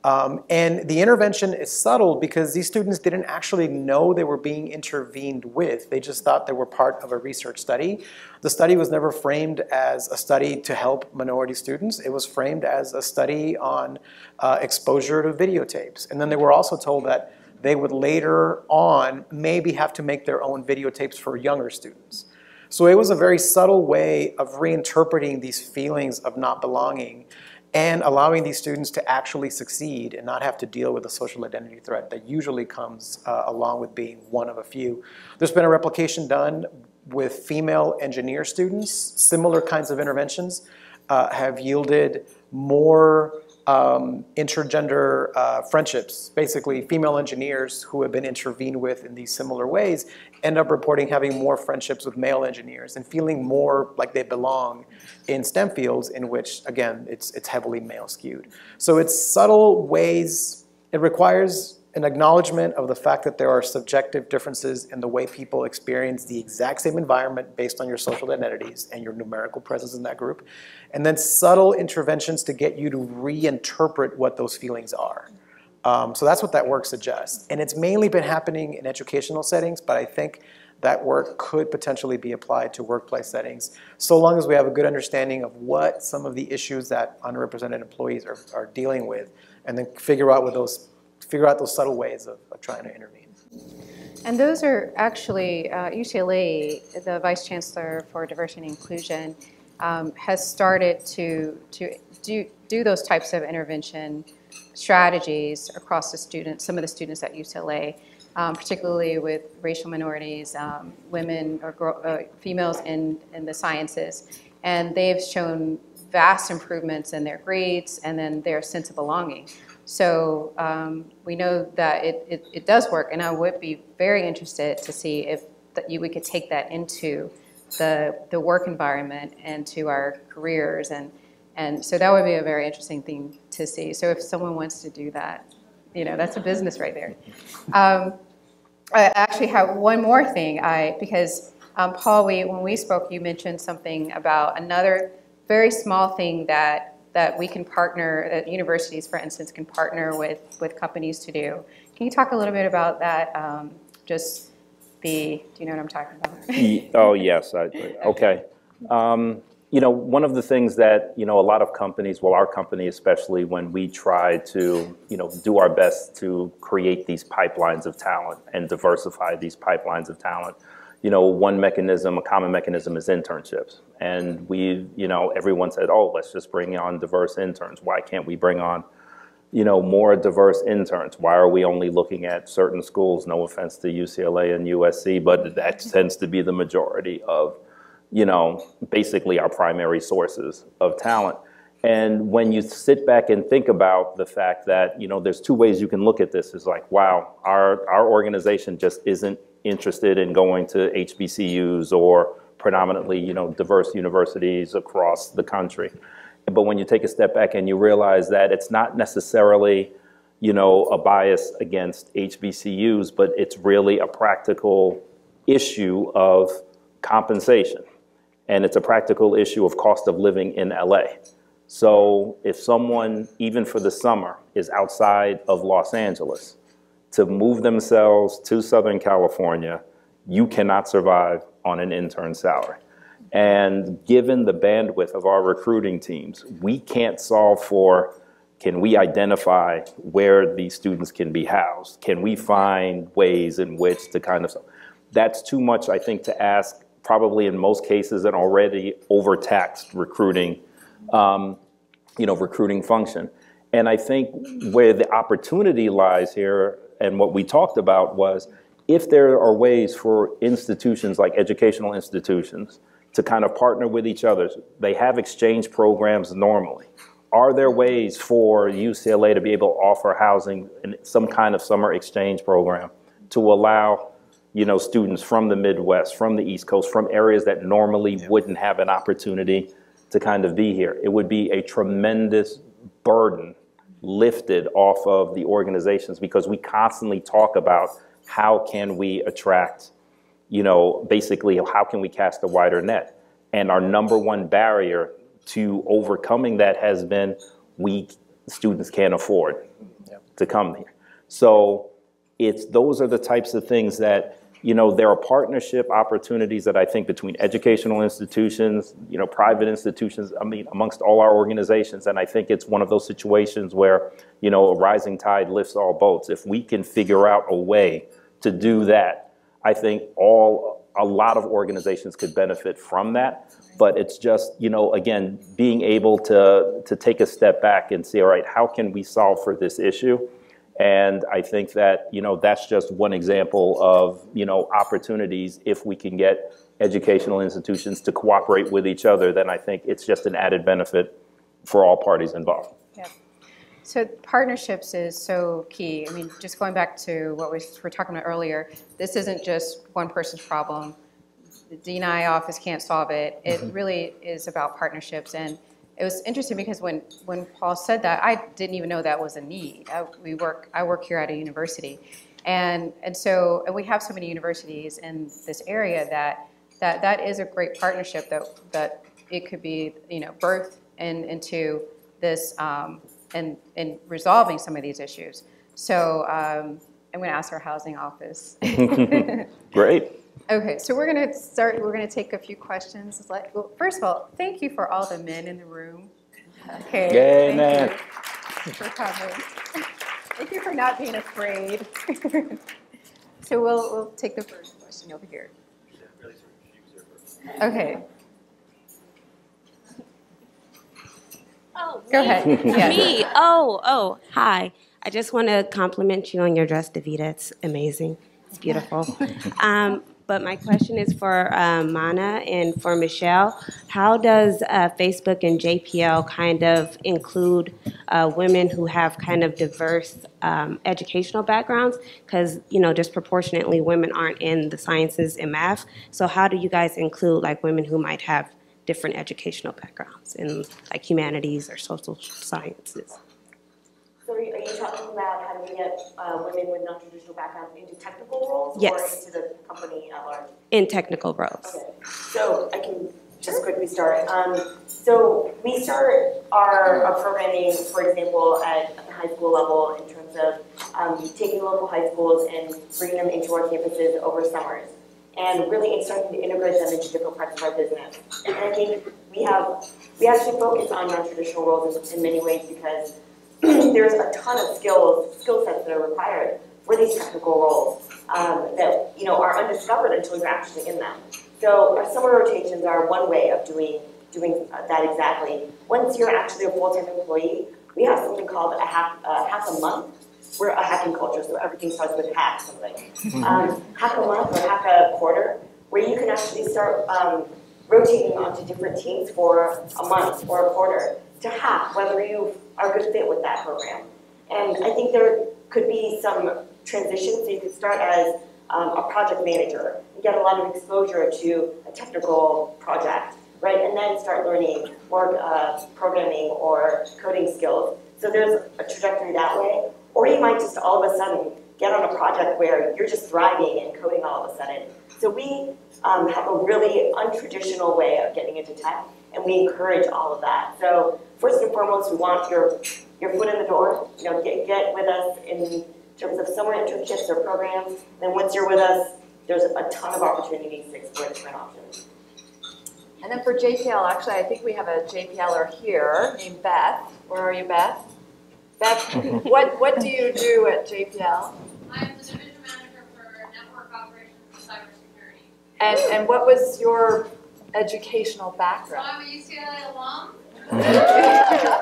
And the intervention is subtle because these students didn't actually know they were being intervened with. They just thought they were part of a research study. The study was never framed as a study to help minority students. It was framed as a study on exposure to videotapes. And then they were also told that they would later on maybe have to make their own videotapes for younger students. So it was a very subtle way of reinterpreting these feelings of not belonging and allowing these students to actually succeed and not have to deal with the social identity threat that usually comes along with being one of a few. There's been a replication done with female engineer students. Similar kinds of interventions have yielded more intergender friendships. Basically, female engineers who have been intervened with in these similar ways end up reporting having more friendships with male engineers and feeling more like they belong in STEM fields in which, again, it's heavily male skewed. So it's subtle ways. It requires an acknowledgement of the fact that there are subjective differences in the way people experience the exact same environment based on your social identities and your numerical presence in that group. And then subtle interventions to get you to reinterpret what those feelings are. So that's what that work suggests. And it's mainly been happening in educational settings, but I think that work could potentially be applied to workplace settings, so long as we have a good understanding of what some of the issues that underrepresented employees are dealing with, and then figure out those subtle ways of trying to intervene. And those are actually, UCLA, the Vice Chancellor for Diversity and Inclusion, has started to do those types of intervention strategies across the students, some of the students at UCLA, particularly with racial minorities, women or females in the sciences. And they've shown vast improvements in their grades and then their sense of belonging. So we know that it does work, and I would be very interested to see if we could take that into the work environment and to our careers, and so that would be a very interesting thing to see. So if someone wants to do that, that's a business right there. I actually have one more thing, because Paul, when we spoke, you mentioned something about another very small thing that we can partner, that universities, for instance, can partner with companies to do. Can you talk a little bit about that? Do you know what I'm talking about? Oh, yes. Okay. One of the things that, a lot of companies, well, our company especially, when we try to, do our best to create these pipelines of talent and diversify these pipelines of talent, one mechanism, a common mechanism is internships. And everyone said, oh, let's just bring on diverse interns. Why can't we bring on, more diverse interns? Why are we only looking at certain schools? No offense to UCLA and USC, but that tends to be the majority of, basically our primary sources of talent. And when you sit back and think about the fact that, there's two ways you can look at this. It's like, wow, our organization just isn't interested in going to HBCUs or predominantly, diverse universities across the country. But when you take a step back and you realize that it's not necessarily, a bias against HBCUs, but it's really a practical issue of compensation. And it's a practical issue of cost of living in LA. So if someone, even for the summer, is outside of Los Angeles, to move themselves to Southern California, you cannot survive on an intern salary. And given the bandwidth of our recruiting teams, we can't solve for, can we identify where these students can be housed? Can we find ways in which to kind of, that's too much, I think, to ask, probably in most cases, an already overtaxed recruiting, recruiting function. And I think where the opportunity lies here, and what we talked about was, if there are ways for institutions like educational institutions to kind of partner with each other, they have exchange programs normally. Are there ways for UCLA to be able to offer housing in some kind of summer exchange program to allow, students from the Midwest, from the East Coast, from areas that normally wouldn't have an opportunity to kind of be here? It would be a tremendous burden lifted off of the organizations, because we constantly talk about how can we attract, basically how can we cast a wider net? And our number one barrier to overcoming that has been students can't afford to come here. So those are the types of things that, there are partnership opportunities that I think between educational institutions, private institutions, amongst all our organizations. And I think it's one of those situations where, a rising tide lifts all boats. If we can figure out a way to do that, I think a lot of organizations could benefit from that. But it's just, again, being able to take a step back and see, all right, how can we solve for this issue? And I think that, that's just one example of, opportunities. If we can get educational institutions to cooperate with each other, then I think it's just an added benefit for all parties involved. Yeah. So partnerships is so key. Just going back to what we were talking about earlier, this isn't just one person's problem. The D&I office can't solve it. It really is about partnerships. And it was interesting because when Paul said that, I didn't even know that was a need. I work here at a university, and we have so many universities in this area that is a great partnership that it could be birthed into this and resolving some of these issues. So I'm going to ask our housing office. Great. Okay, so we're going to start. We're going to take a few questions. Well, first of all, thank you for all the men in the room. Okay. Yay, man. For coming. Thank you for not being afraid. So we'll take the first question over here. Okay. Oh, go ahead. Yes. Me? Oh, hi. I just want to compliment you on your dress, Davida. It's amazing. It's beautiful. But my question is for Mana and for Michelle. How does Facebook and JPL kind of include women who have kind of diverse educational backgrounds? Because, disproportionately women aren't in the sciences and math. So how do you guys include women who might have different educational backgrounds in humanities or social sciences? So are you talking about how do we get women with non-traditional backgrounds into technical roles Yes. or into the company at large? In technical roles. Okay, so I can just quickly start. So we start our programming, for example, at the high school level in terms of taking local high schools and bringing them into our campuses over summers, and really starting to integrate them into different parts of our business. And I think we actually focus on non-traditional roles in many ways because there's a ton of skill sets that are required for these technical roles that are undiscovered until you're actually in them. So our summer rotations are one way of doing that exactly. Once you're actually a full-time employee, we have something called a hack a month. We're a hacking culture, so everything starts with hack something. Hack a month or hack a quarter, where you can actually start rotating onto different teams for a month or a quarter to hack whether you are a good fit with that program. And I think there could be some transitions. So you could start as a project manager and get a lot of exposure to a technical project, right? And then start learning more programming or coding skills. So there's a trajectory that way. Or you might just all of a sudden get on a project where you're just thriving and coding all of a sudden. So we have a really untraditional way of getting into tech, and we encourage all of that. So first and foremost, we want your foot in the door. Get with us in terms of summer internships or programs. Then once you're with us, there's a ton of opportunities to explore different options. And then for JPL, actually, I think we have a JPLer here named Beth. Where are you, Beth? Beth, what do you do at JPL? I'm the division manager for network operations and cybersecurity. And what was your educational So background? I'm a UCLA alum. My bachelor's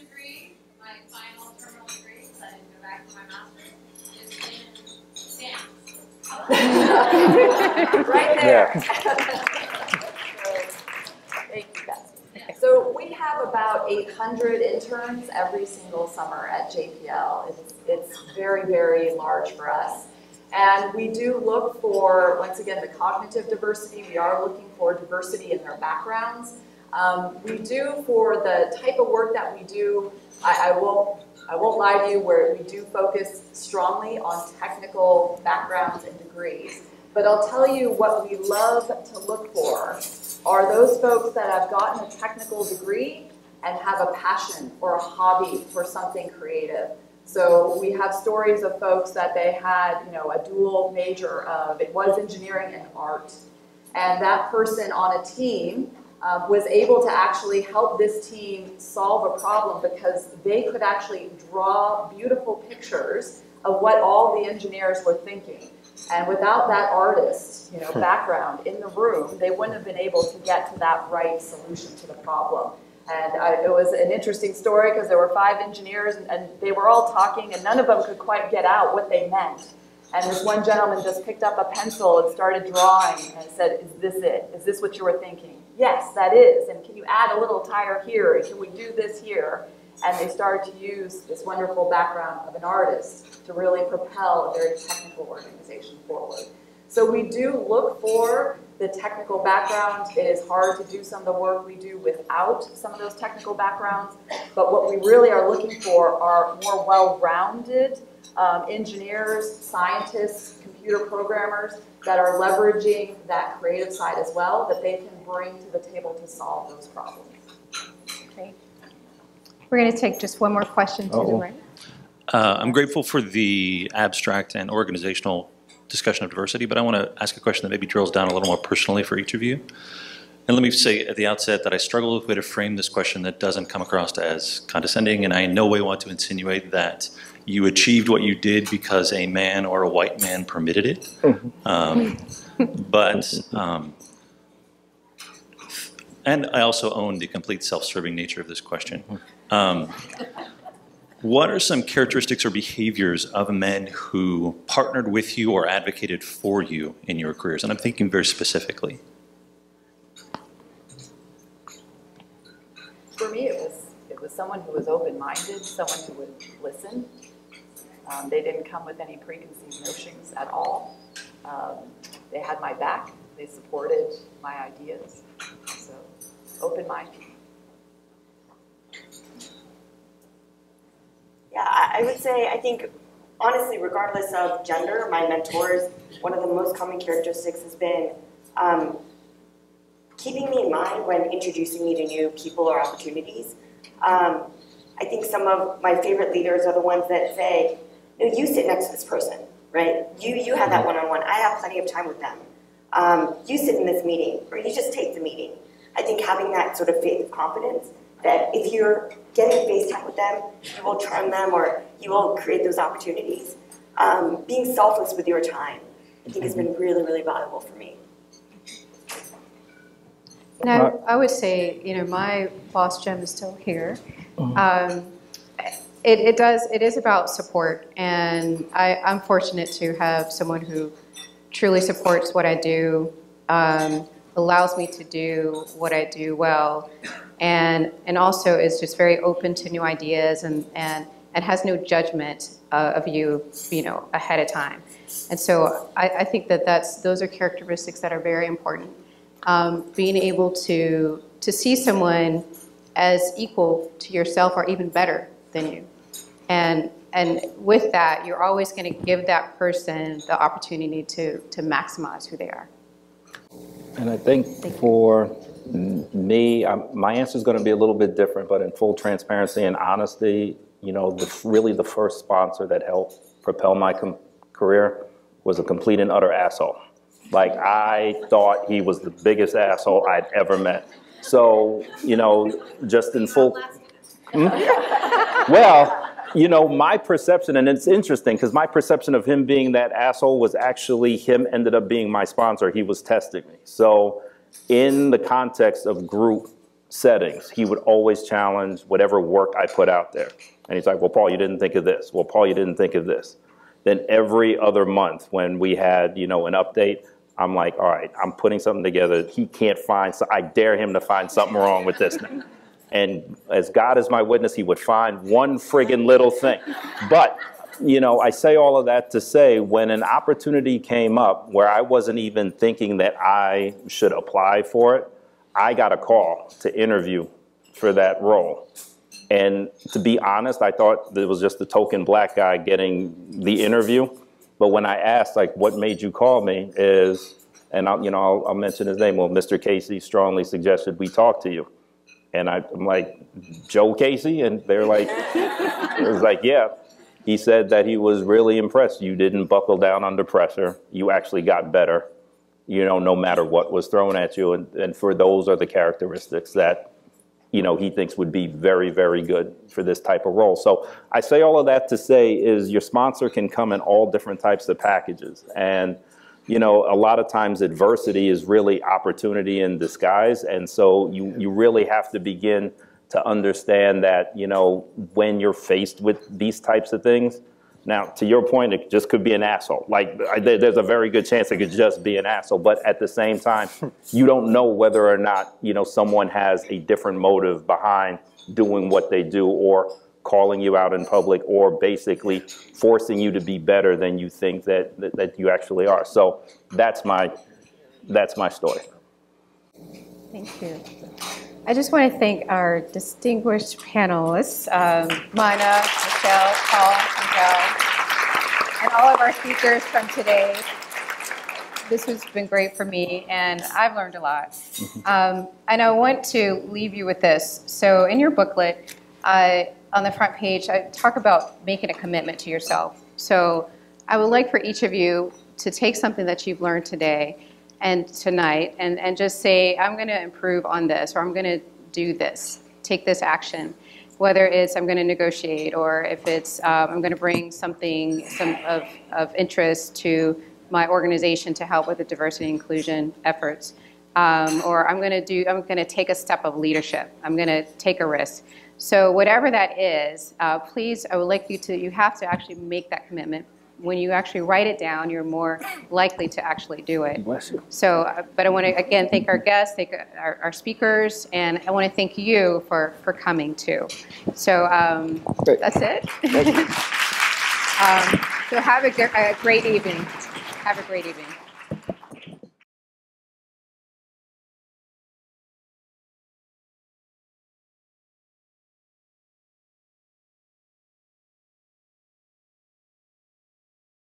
degree, my final terminal degree, because I didn't go back for my master's, is in stamps. Right there. Yeah. Thank you, Beth. So we have about 800 interns every single summer at JPL. It's very, very large for us. And we do look for, once again, the cognitive diversity. We are looking for diversity in their backgrounds. We do, for the type of work that we do, I won't lie to you, where we do focus strongly on technical backgrounds and degrees. But I'll tell you what we love to look for are those folks that have gotten a technical degree and have a passion or a hobby for something creative. So we have stories of folks that they had, a dual major of, it was engineering and art. And that person on a team was able to actually help this team solve a problem because they could actually draw beautiful pictures of what all the engineers were thinking. And without that artist, background in the room, they wouldn't have been able to get to that right solution to the problem. And it was an interesting story because there were 5 engineers and they were all talking and none of them could quite get out what they meant. And this one gentleman just picked up a pencil and started drawing and said, "Is this it? Is this what you were thinking?" "Yes, that is. And can you add a little tire here? And can we do this here?" And they started to use this wonderful background of an artist to really propel a very technical organization forward. So we do look for the technical background. It is hard to do some of the work we do without some of those technical backgrounds. But what we really are looking for are more well-rounded engineers, scientists, computer programmers that are leveraging that creative side as well, that they can bring to the table to solve those problems. Great. We're going to take just one more question to the right. I'm grateful for the abstract and organizational discussion of diversity, but I want to ask a question that maybe drills down a little more personally for each of you. And let me say at the outset that I struggle with a way to frame this question that doesn't come across as condescending, and I in no way want to insinuate that you achieved what you did because a man or a white man permitted it. And I also own the complete self-serving nature of this question. What are some characteristics or behaviors of men who partnered with you or advocated for you in your careers? And I'm thinking very specifically. For me, it was someone who was open-minded, someone who would listen. They didn't come with any preconceived notions at all. They had my back. They supported my ideas. So, open-minded. Yeah, I would say, I think, honestly, regardless of gender, my mentors, one of the most common characteristics has been keeping me in mind when introducing me to new people or opportunities. I think some of my favorite leaders are the ones that say, no, you sit next to this person, right? You have that one-on-one. I have plenty of time with them. You sit in this meeting, or you just take the meeting. I think having that sort of faith of confidence that if you're getting face time with them, you will charm them or you will create those opportunities. Being selfless with your time, I think has been really, really valuable for me. Now, I would say, you know, my boss, Jim, is still here. It is about support, and I'm fortunate to have someone who truly supports what I do, allows me to do what I do well, and also is just very open to new ideas and has no judgment of you know, ahead of time. And so I think that those are characteristics that are very important. Being able to see someone as equal to yourself or even better than you. And with that, you're always going to give that person the opportunity to maximize who they are. And I think for me, my answer is going to be a little bit different, but in full transparency and honesty, you know, really the first sponsor that helped propel my career was a complete and utter asshole. Like, I thought he was the biggest asshole I'd ever met. So, you know, just in full... Well, you know, my perception, and it's interesting, because my perception of him being that asshole was actually him ended up being my sponsor. He was testing me. So in the context of group settings, he would always challenge whatever work I put out there. And he's like, well, Paul, you didn't think of this. Well, Paul, you didn't think of this. Then every other month when we had, you know, an update, I'm like, all right, I'm putting something together. He can't find, so I dare him to find something wrong with this now. And as God is my witness, he would find one friggin' little thing. But, you know, I say all of that to say, when an opportunity came up where I wasn't even thinking that I should apply for it, I got a call to interview for that role. And to be honest, I thought it was just the token black guy getting the interview. But when I asked, like, what made you call me is, and I'll mention his name. Well, Mr. Casey strongly suggested we talk to you. And I'm like, Joe Casey? And they're like, it was like, yeah. He said that he was really impressed. You didn't buckle down under pressure. You actually got better, you know, no matter what was thrown at you. And for those are the characteristics that, you know, he thinks would be very, very good for this type of role. So I say all of that to say is your sponsor can come in all different types of packages. And, you know, a lot of times adversity is really opportunity in disguise. And so you really have to begin to understand that, you know, when you're faced with these types of things. Now, to your point, it just could be an asshole. Like, there's a very good chance it could just be an asshole. But at the same time, you don't know whether or not, you know, someone has a different motive behind doing what they do, or calling you out in public, or basically forcing you to be better than you think that you actually are. So that's my story. Thank you. I just want to thank our distinguished panelists, Mana, Michelle, Paul, Miguel, and all of our speakers from today. This has been great for me, and I've learned a lot. And I want to leave you with this. So in your booklet, on the front page, I talk about making a commitment to yourself. So I would like for each of you to take something that you've learned today and tonight, and just say, I'm going to improve on this, or I'm going to do this, take this action. Whether it's I'm going to negotiate, or if it's I'm going to bring some of interest to my organization to help with the diversity and inclusion efforts, or I'm going to take a step of leadership. I'm going to take a risk. So whatever that is, please, I would like you have to actually make that commitment. When you actually write it down, you're more likely to actually do it. Bless you. So, but I want to, again, thank our guests, thank our speakers, and I want to thank you for coming, too. So that's it. So have a great evening. Have a great evening.